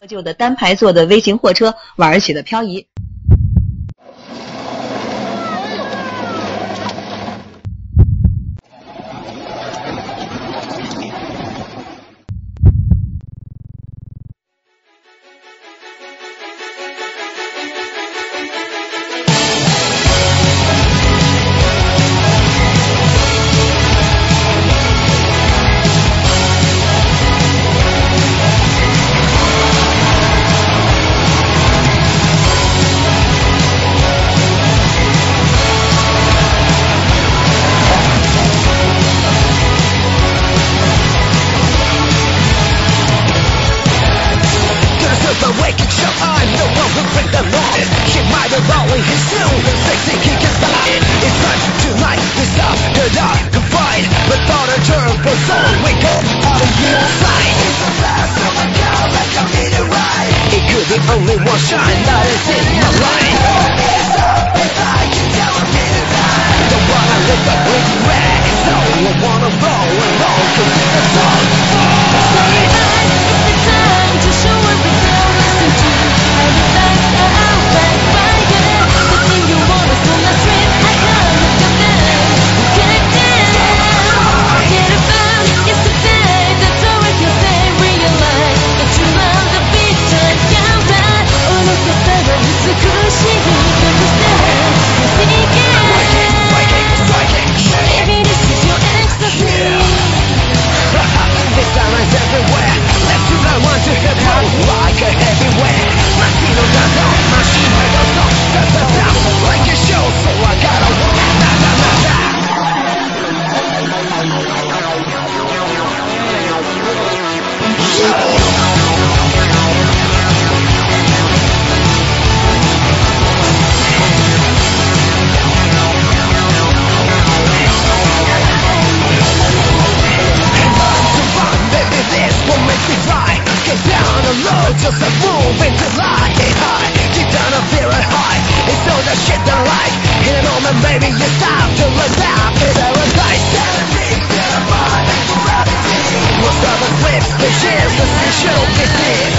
旧的单排座的微型货车玩起了漂移。Only one shine that is in my life. Don't wanna live up with regret, so I wanna roll and roll, 'cause it's a song. It's the time to show what we don't listen to. How the lights are out like fire. The thing you want is on the street. I can't look at them. Get down, get about. Yesterday, that's all I can say. Realize that you love the beat and count right. All of the better, it's a good shit. Understand? Maybe this is your ecstasy. This time is everywhere. Let's do that one to hip hop like a heavyweight. Latino does all, machine head does all. That's the sound like a show, so I gotta walk. Na na na na. Get down and low, just a move into light. Get high, get down and feel it high. It's all the shit that I like. Hit it on and baby, you stop to look out. It's paradise. Most of us live the chance that we should be this.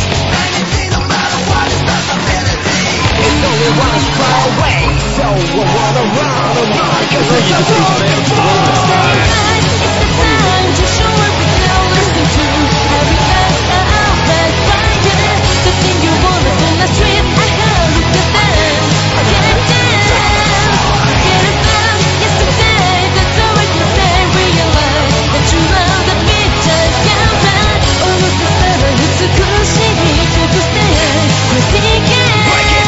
No matter what, it's not a melody. It's only one far away, so I wanna run and run, 'cause it's a broken boy. It's the time to show what we don't listen to. Every lights are out like fire. The thing you want is on the street. I can't look at them. Get down, get about. Yesterday, that's all I can say. Realize that you love the beat and count right. All of the better, it's a good shit. To stand, crazy game. Break it,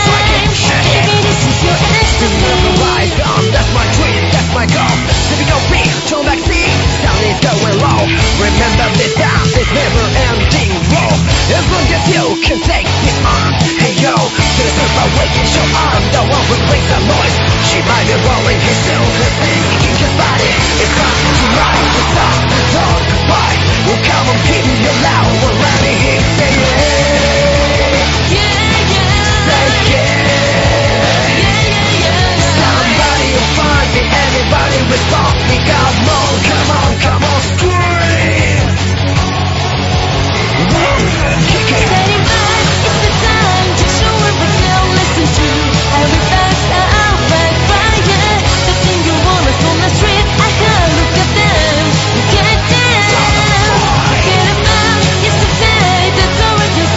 strike it, shake it. Maybe this is your ecstasy. Rise on, that's my dream, that's my goal. Typical beat, turn back seat, sound is going low. Remember this dance, this never ending roll. As long as you can take it on. Hey yo, to the super waking show on. The one who brings the noise. She might be rolling his still her thinking his body. It's time to ride the song, don't goodbye. Well come on, keep me loud, well let me hear you say yeah. Say yeah. Somebody will find me, everybody respond me. Come on, scream. Kick it. It's the time to show what we don't listen to. Every lights are out like fire. The thing you want is on the street. I can't look at them. Get down, get about. Yesterday, that's all I can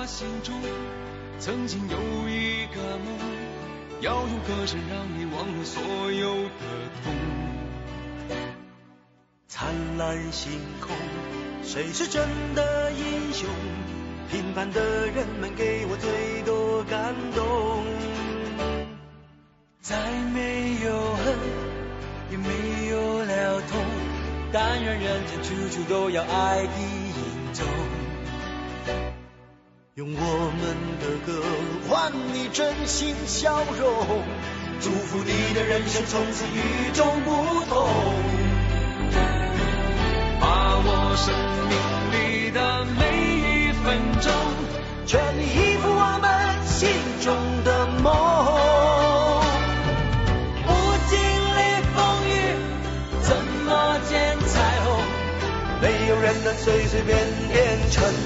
我心中曾经有一个梦，要用歌声让你忘了所有的痛。灿烂星空，谁是真的英雄？平凡的人们给我最多感动。再没有恨，也没有了痛，但愿人间处处都有爱的影踪。用我们的歌换你真心笑容，祝福你的人生从此与众不同。把握生命里的每一分钟，全力以赴我们心中的梦。不经历风雨，怎么见彩虹？没有人能随随便便成